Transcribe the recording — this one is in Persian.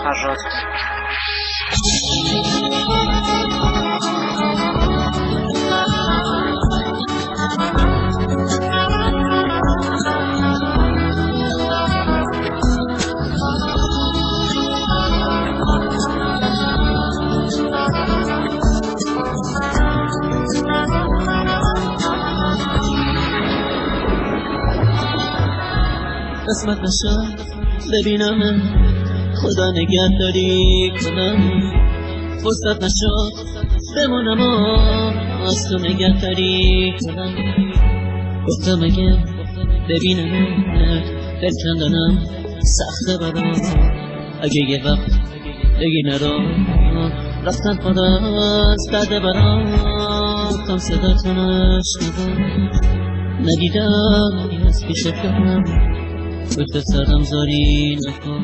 فراد. قسمت نشد ببینم خدا نگهداری کنم، فرصت نشد بمونم و از تو نگهداری کنم. گفتم اگه ببینم بکندنم سخته برام، اگه یه وقت بگی نرو رفتن خداست درده برام. کم صدا نشنیدم ندیدم از پیش کنم، پشت سرم زاری نکن.